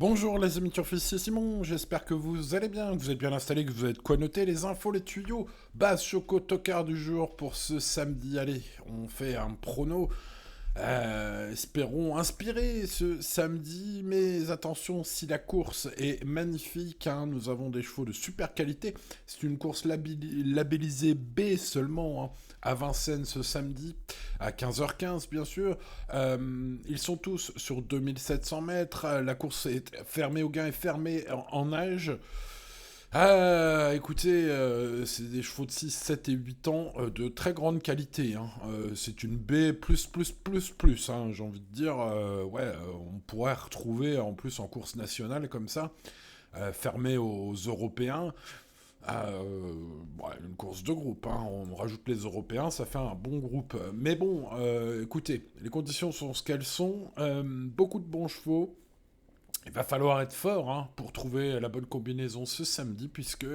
Bonjour les amis turfistes, c'est Simon, j'espère que vous allez bien, que vous êtes bien installés, que vous êtes quoi noter, les infos, les tuyaux. Base Choco Tocard du jour pour ce samedi, allez, on fait un prono. Espérons inspirer ce samedi, mais attention, si la course est magnifique, hein, nous avons des chevaux de super qualité. C'est une course labellisée B seulement, hein, à Vincennes ce samedi, à 15h15 bien sûr. Ils sont tous sur 2700 mètres, la course est fermée au gain et fermée en nage. Ah, écoutez, c'est des chevaux de 6, 7 et 8 ans de très grande qualité, hein. C'est une B+++++, hein, j'ai envie de dire. Ouais, on pourrait retrouver en plus en course nationale comme ça, fermée aux Européens. Ouais, une course de groupe, hein. On rajoute les Européens, ça fait un bon groupe. Mais bon, écoutez, les conditions sont ce qu'elles sont. Beaucoup de bons chevaux. Il va falloir être fort, hein, pour trouver la bonne combinaison ce samedi, puisque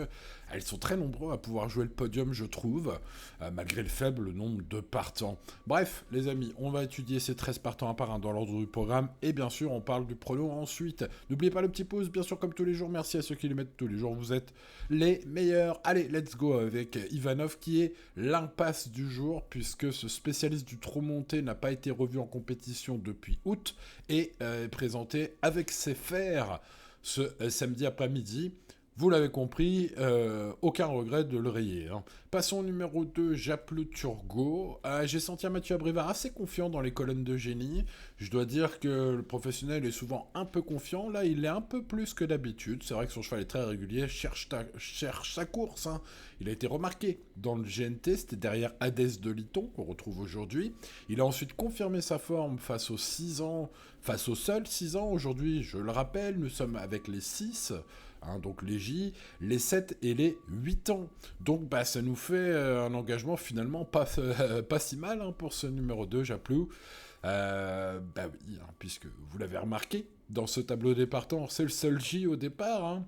elles sont très nombreux à pouvoir jouer le podium, je trouve, malgré le faible nombre de partants. Bref, les amis, on va étudier ces 13 partants un par un dans l'ordre du programme, et bien sûr, on parle du prono ensuite. N'oubliez pas le petit pouce, bien sûr, comme tous les jours. Merci à ceux qui le mettent tous les jours, vous êtes les meilleurs. Allez, let's go avec Ivanov, qui est l'impasse du jour, puisque ce spécialiste du trop monté n'a pas été revu en compétition depuis août, et est présenté avec ses fers ce samedi après-midi. Vous l'avez compris, aucun regret de le rayer, hein. Passons au numéro 2, Japlou Turgot. J'ai senti un Mathieu Abrivard assez confiant dans les colonnes de génie. Je dois dire que le professionnel est souvent un peu confiant. Là, il est un peu plus que d'habitude. C'est vrai que son cheval est très régulier, cherche sa course, hein. Il a été remarqué dans le GNT, c'était derrière Hadès de Liton, qu'on retrouve aujourd'hui. Il a ensuite confirmé sa forme face aux 6 ans, face aux seuls 6 ans. Aujourd'hui, je le rappelle, nous sommes avec les 6, hein, donc les J, les 7 et les 8 ans. Donc bah, ça nous fait un engagement finalement pas, pas si mal, hein, pour ce numéro 2, Japlou. Bah oui, hein, puisque vous l'avez remarqué, dans ce tableau des partants, c'est le seul J au départ, hein.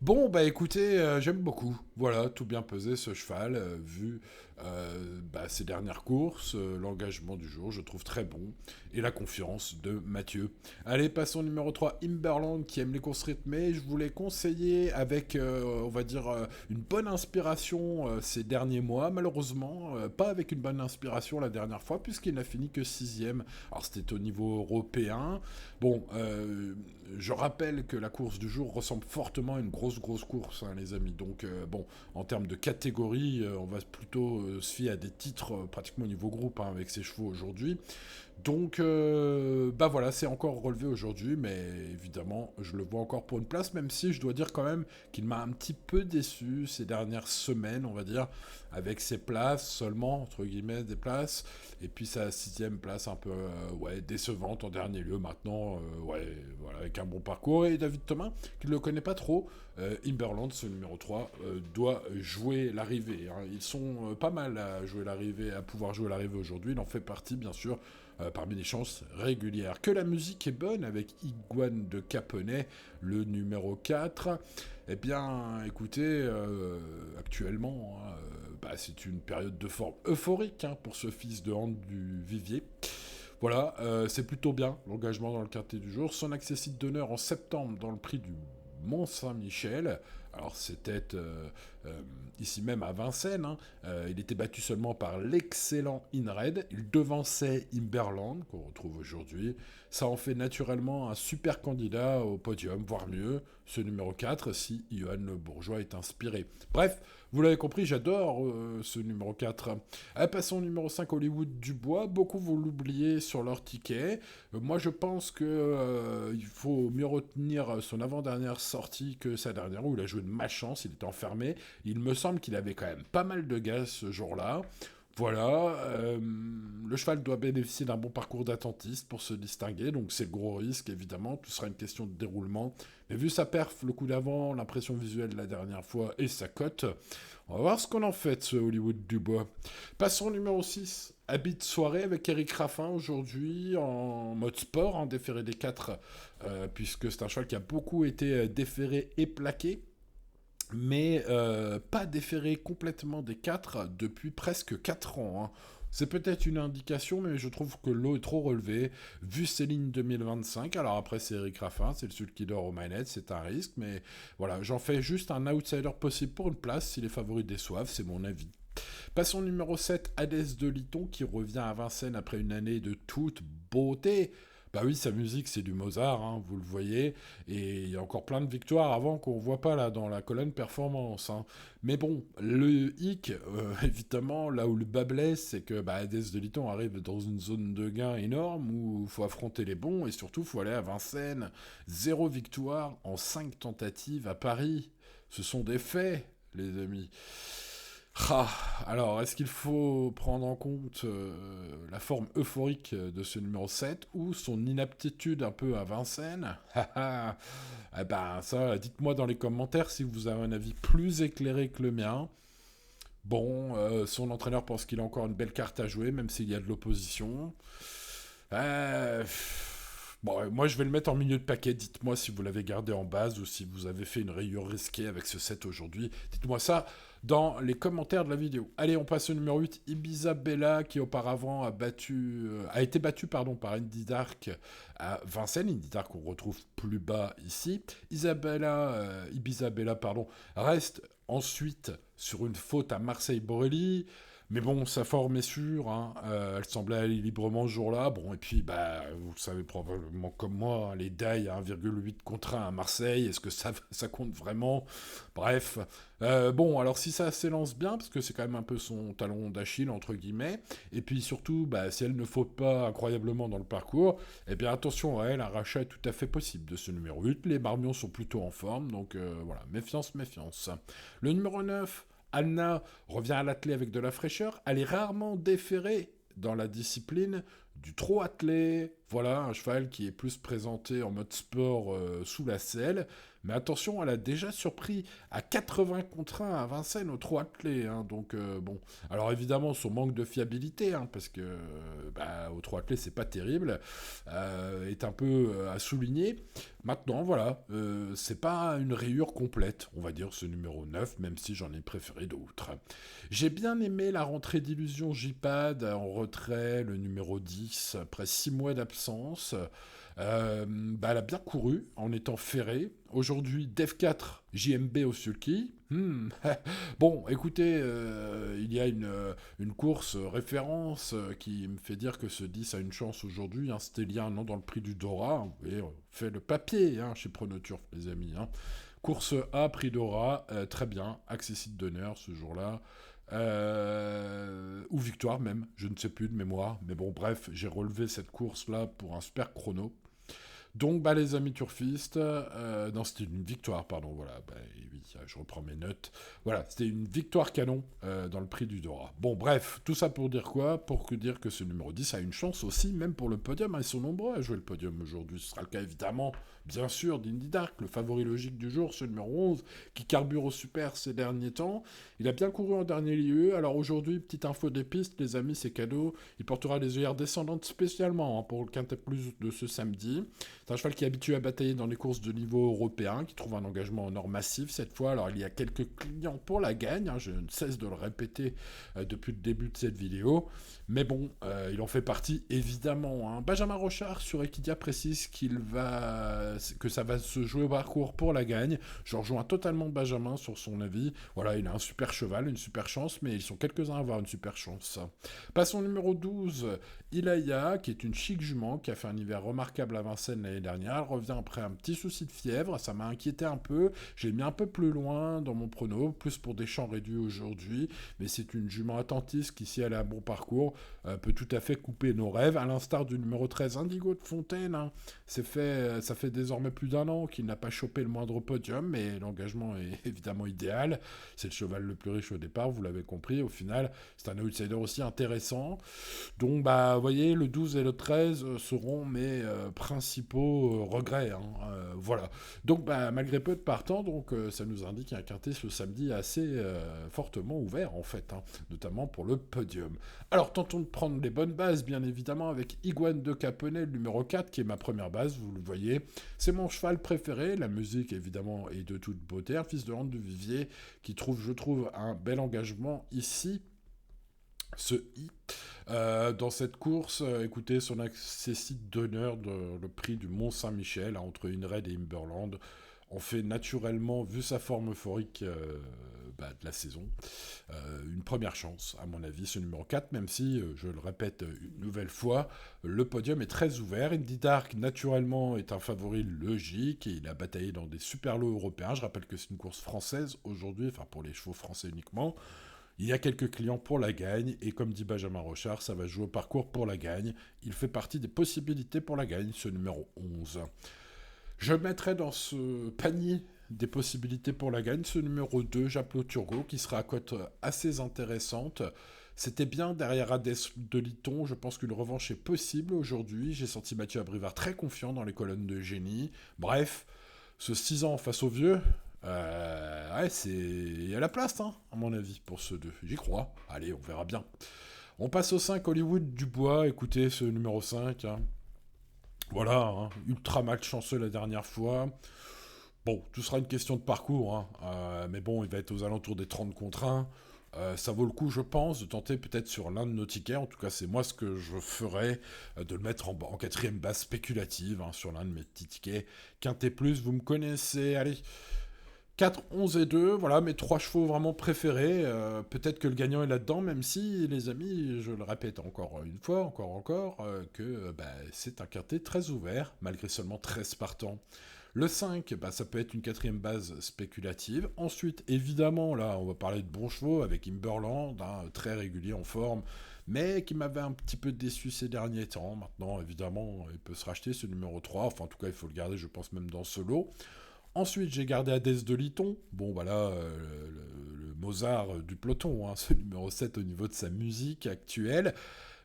Bon, bah écoutez, j'aime beaucoup. Voilà, tout bien pesé ce cheval, vu bah, ses dernières courses, l'engagement du jour, je trouve très bon, et la confiance de Mathieu. Allez, passons au numéro 3, Imberland, qui aime les courses rythmées. Je voulais conseiller avec, on va dire, une bonne inspiration ces derniers mois. Malheureusement, pas avec une bonne inspiration la dernière fois, puisqu'il n'a fini que 6ème. Alors c'était au niveau européen. Bon, je rappelle que la course du jour ressemble fortement à une grosse course, hein, les amis. Donc, bon, en termes de catégorie, on va plutôt se fier à des titres pratiquement au niveau groupe, hein, avec ses chevaux aujourd'hui. Donc, bah voilà, c'est encore relevé aujourd'hui, mais évidemment, je le vois encore pour une place, même si je dois dire quand même qu'il m'a un petit peu déçu ces dernières semaines, on va dire, avec ses places seulement, entre guillemets, des places, et puis sa 6ème place un peu, ouais, décevante en dernier lieu maintenant, ouais, voilà, avec un bon parcours. Et David Thomas, qui ne le connaît pas trop, Imberland, ce numéro 3, doit jouer l'arrivée, hein. Ils sont pas mal à jouer l'arrivée, à pouvoir jouer l'arrivée aujourd'hui, il en fait partie, bien sûr, parmi les chances régulières. Que la musique est bonne avec Iguane de Caponnet, le numéro 4. Eh bien, écoutez, actuellement, hein, bah, c'est une période de forme euphorique, hein, pour ce fils de Hand du Vivier. Voilà, c'est plutôt bien l'engagement dans le quartier du jour. Son accessite d'honneur en septembre dans le prix du Mont-Saint-Michel. Alors c'était ici même à Vincennes, hein. Il était battu seulement par l'excellent Inred. Il devançait Imberland, qu'on retrouve aujourd'hui. Ça en fait naturellement un super candidat au podium, voire mieux, ce numéro 4, si Johan Le Bourgeois est inspiré. Bref, vous l'avez compris, j'adore ce numéro 4. Passons au numéro 5, Hollywood Dubois. Beaucoup vont l'oublier sur leur ticket. Moi, je pense que il faut mieux retenir son avant-dernière sortie que sa dernière, où il a joué de malchance, il était enfermé. Il me semble qu'il avait quand même pas mal de gaz ce jour-là. Voilà, le cheval doit bénéficier d'un bon parcours d'attentiste pour se distinguer, donc c'est le gros risque, évidemment, tout sera une question de déroulement. Mais vu sa perf, le coup d'avant, l'impression visuelle de la dernière fois et sa cote, on va voir ce qu'on en fait de ce Hollywood Dubois. Passons au numéro 6, habit de soirée avec Eric Raffin aujourd'hui en mode sport, en déféré des 4, puisque c'est un cheval qui a beaucoup été déféré et plaqué, mais pas déféré complètement des 4 depuis presque 4 ans, hein. C'est peut-être une indication, mais je trouve que l'eau est trop relevée, vu ces lignes 2025. Alors après, c'est Eric Raffin, c'est le seul qui dort aux manettes, c'est un risque, mais voilà, j'en fais juste un outsider possible pour une place, si les favoris déçoivent, c'est mon avis. Passons au numéro 7, Hadès de Liton, qui revient à Vincennes après une année de toute beauté. Bah oui, sa musique, c'est du Mozart, hein, vous le voyez, et il y a encore plein de victoires avant qu'on voit pas là dans la colonne performance, hein. Mais bon, le hic, évidemment, là où le bas blesse, c'est que bah, Hadès de Liton arrive dans une zone de gain énorme où il faut affronter les bons, et surtout, il faut aller à Vincennes. Zéro victoire en 5 tentatives à Paris. Ce sont des faits, les amis. Ah, alors, est-ce qu'il faut prendre en compte la forme euphorique de ce numéro 7 ou son inaptitude un peu à Vincennes? Eh ben, ça, dites-moi dans les commentaires si vous avez un avis plus éclairé que le mien. Bon, son entraîneur pense qu'il a encore une belle carte à jouer, même s'il y a de l'opposition. Euh, Bon, moi je vais le mettre en milieu de paquet. Dites-moi si vous l'avez gardé en base ou si vous avez fait une rayure risquée avec ce set aujourd'hui. Dites-moi ça dans les commentaires de la vidéo. Allez, on passe au numéro 8, Ibiza Bella, qui auparavant a été battu pardon, par Indy Dark à Vincennes. Indy Dark qu'on retrouve plus bas ici. Ibiza Bella pardon, reste ensuite sur une faute à Marseille-Borelli. Mais bon, sa forme est sûre, hein. Elle semblait aller librement ce jour-là. Bon, et puis, bah, vous le savez probablement comme moi, hein, les die à 1,8 contre 1 à Marseille, est-ce que ça compte vraiment? Bref. Bon, alors si ça s'élance bien, parce que c'est quand même un peu son talon d'Achille, entre guillemets, et puis surtout, bah, si elle ne faute pas incroyablement dans le parcours, eh bien attention à elle, un rachat est tout à fait possible de ce numéro 8. Les Marmions sont plutôt en forme, donc voilà, méfiance, méfiance. Le numéro 9, Anna revient à l'attelé avec de la fraîcheur. Elle est rarement déférée dans la discipline du trot attelé. Voilà, un cheval qui est plus présenté en mode sport sous la selle. Mais attention, elle a déjà surpris à 80 contre 1 à Vincennes au trot attelé, hein. Donc bon, alors évidemment son manque de fiabilité, hein, parce que bah, au trot attelé c'est pas terrible, est un peu à souligner. Maintenant, voilà, c'est pas une rayure complète, on va dire, ce numéro 9, même si j'en ai préféré d'autres. J'ai bien aimé la rentrée d'Illusion J-Pad en retrait, le numéro 10, après 6 mois d'absence. Bah, elle a bien couru en étant ferrée. Aujourd'hui, Dev 4, JMB au sulky. Bon, écoutez, il y a une course référence qui me fait dire que ce 10 a une chance aujourd'hui, hein. C'était il y a un an dans le prix du Dora. Et on fait le papier, hein, chez Pronoturf, les amis, hein. Course A, prix Dora, très bien, accessible d'honneur ce jour-là. Ou victoire même, je ne sais plus de mémoire. Mais bon, bref, j'ai relevé cette course-là pour un super chrono. Donc, bah, les amis turfistes, non, c'était une victoire, pardon, voilà, bah, oui, je reprends mes notes. Voilà, c'était une victoire canon dans le prix du Dora. Bon, bref, tout ça pour dire quoi? Pour dire que ce numéro 10 a une chance aussi, même pour le podium, hein. Ils sont nombreux à jouer le podium aujourd'hui. Ce sera le cas, évidemment, bien sûr, d'Indy Dark, le favori logique du jour, ce numéro 11, qui carbure au super ces derniers temps. Il a bien couru en dernier lieu. Alors aujourd'hui, petite info des pistes, les amis, c'est cadeau. Il portera les œillères descendantes spécialement, hein, pour le Quintet Plus de ce samedi. C'est un cheval qui est habitué à batailler dans les courses de niveau européen, qui trouve un engagement en or massif cette fois. Alors il y a quelques clients pour la gagne, hein, je ne cesse de le répéter depuis le début de cette vidéo. Mais bon, il en fait partie évidemment, hein. Benjamin Rochard sur Equidia précise que ça va se jouer au parcours pour la gagne. Je rejoins totalement Benjamin sur son avis. Voilà, il a un super cheval, une super chance, mais ils sont quelques-uns à avoir une super chance. Passons au numéro 12, Ilaya, qui est une chic jument, qui a fait un hiver remarquable à Vincennes l'année dernière. Elle revient après un petit souci de fièvre, ça m'a inquiété un peu. J'ai mis un peu plus loin dans mon prono, plus pour des champs réduits aujourd'hui, mais c'est une jument attentiste qui, si elle a un bon parcours, peut tout à fait couper nos rêves, à l'instar du numéro 13, Indigo de Fontaine, hein. Ça fait désormais plus d'un an qu'il n'a pas chopé le moindre podium, mais l'engagement est évidemment idéal. C'est le cheval le plus riche au départ, vous l'avez compris. Au final, c'est un outsider aussi intéressant. Donc, bah, vous voyez, le 12 et le 13 seront mes principaux regrets, hein. Voilà. Donc, bah, malgré peu de partants, donc, ça nous indique un quintet ce samedi assez fortement ouvert, en fait, hein, notamment pour le podium. Alors, tentons de prendre les bonnes bases, bien évidemment, avec Iguane de Caponnet, le numéro 4, qui est ma première base, vous le voyez. C'est mon cheval préféré. La musique, évidemment, est de toute beauté. Un fils de Rente de Vivier qui trouve, je trouve, un bel engagement ici. Ce I. Dans cette course, écoutez, son accessite d'honneur le prix du Mont-Saint-Michel, entre Inred et Imberland, on fait naturellement, vu sa forme euphorique de la saison, une première chance, à mon avis, ce numéro 4, même si, je le répète une nouvelle fois, le podium est très ouvert. Indy Dark, naturellement, est un favori logique, et il a bataillé dans des super lots européens. Je rappelle que c'est une course française aujourd'hui, enfin pour les chevaux français uniquement. Il y a quelques clients pour la gagne, et comme dit Benjamin Rochard, ça va jouer au parcours pour la gagne. Il fait partie des possibilités pour la gagne, ce numéro 11. Je mettrai dans ce panier des possibilités pour la gagne ce numéro 2, Japlo Turgo, qui sera à cote assez intéressante. C'était bien derrière Hades de Liton, je pense qu'une revanche est possible aujourd'hui. J'ai senti Mathieu Abrivard très confiant dans les colonnes de génie. Bref, ce 6 ans face au vieux, ouais, c'est... il y a la place, hein, à mon avis, pour ceux deux. J'y crois. Allez, on verra bien. On passe au 5, Hollywood Dubois. Écoutez, ce numéro 5, hein. Voilà, hein, ultra malchanceux la dernière fois. Bon, tout sera une question de parcours, hein. Mais bon, il va être aux alentours des 30 contre 1. Ça vaut le coup, je pense, de tenter peut-être sur l'un de nos tickets. En tout cas, c'est moi ce que je ferais, de le mettre en quatrième base spéculative, hein, sur l'un de mes petits tickets. Quintet plus, vous me connaissez. Allez, 4, 11 et 2, voilà mes trois chevaux vraiment préférés. Peut-être que le gagnant est là-dedans, même si, les amis, je le répète encore une fois, encore, que c'est un quintet très ouvert, malgré seulement 13 partants. Le 5, ça peut être une quatrième base spéculative. Ensuite, évidemment, là, on va parler de bons chevaux avec Imberland, hein, très régulier en forme, mais qui m'avait un petit peu déçu ces derniers temps. Maintenant, évidemment, il peut se racheter ce numéro 3. Enfin, en tout cas, il faut le garder, je pense, même dans ce lot. Ensuite, j'ai gardé Hadès de Liton. Bon, voilà, le Mozart du peloton, hein, ce numéro 7 au niveau de sa musique actuelle.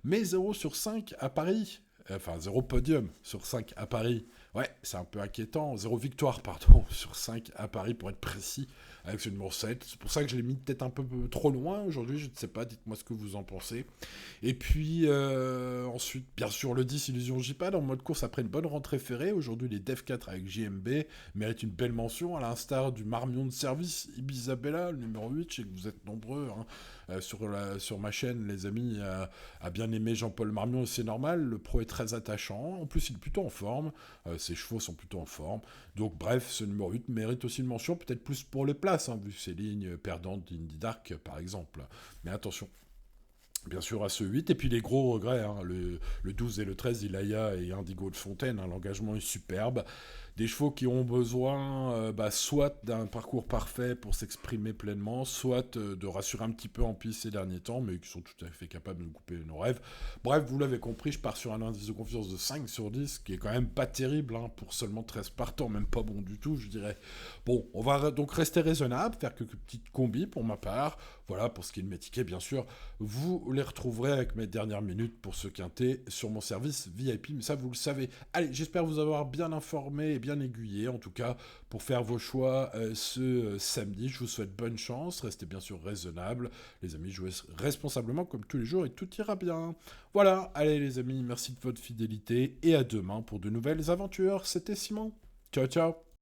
Mais 0 sur 5 à Paris. Enfin, 0 podium sur 5 à Paris. Ouais, c'est un peu inquiétant. 0 victoire, pardon, sur 5 à Paris, pour être précis, avec ce numéro 7. C'est pour ça que je l'ai mis peut-être un peu trop loin aujourd'hui. Je ne sais pas, dites-moi ce que vous en pensez. Et puis, ensuite, bien sûr, le 10, Illusion J-Pad, en mode course après une bonne rentrée ferrée. Aujourd'hui, les Dev 4 avec JMB méritent une belle mention, à l'instar du Marmion de service, Ibisabella, le numéro 8. Je sais que vous êtes nombreux, hein, sur ma chaîne, les amis, à bien aimer Jean-Paul Marmion, c'est normal. Le pro est très attachant. En plus, il est plutôt en forme. Ses chevaux sont plutôt en forme. Donc, bref, ce numéro 8 mérite aussi une mention, peut-être plus pour les places, hein, vu ses lignes perdantes d'Indy Dark, par exemple. Mais attention, bien sûr à ce 8, et puis les gros regrets, hein, le 12 et le 13, Ilaya et Indigo de Fontaine, hein, l'engagement est superbe. Des chevaux qui ont besoin soit d'un parcours parfait pour s'exprimer pleinement, soit de rassurer un petit peu en piste ces derniers temps, mais qui sont tout à fait capables de nous couper nos rêves. Bref, vous l'avez compris, je pars sur un indice de confiance de 5 sur 10, qui est quand même pas terrible, hein, pour seulement 13 partants, même pas bon du tout, je dirais. Bon, on va donc rester raisonnable, faire quelques petites combis pour ma part. Voilà, pour ce qui est de mes tickets, bien sûr, vous les retrouverez avec mes dernières minutes pour ce quintet sur mon service VIP, mais ça, vous le savez. Allez, j'espère vous avoir bien informé et bien aiguillé, en tout cas, pour faire vos choix ce samedi. Je vous souhaite bonne chance, restez bien sûr raisonnables. Les amis, jouez responsablement comme tous les jours et tout ira bien. Voilà, allez les amis, merci de votre fidélité et à demain pour de nouvelles aventures. C'était Simon. Ciao, ciao.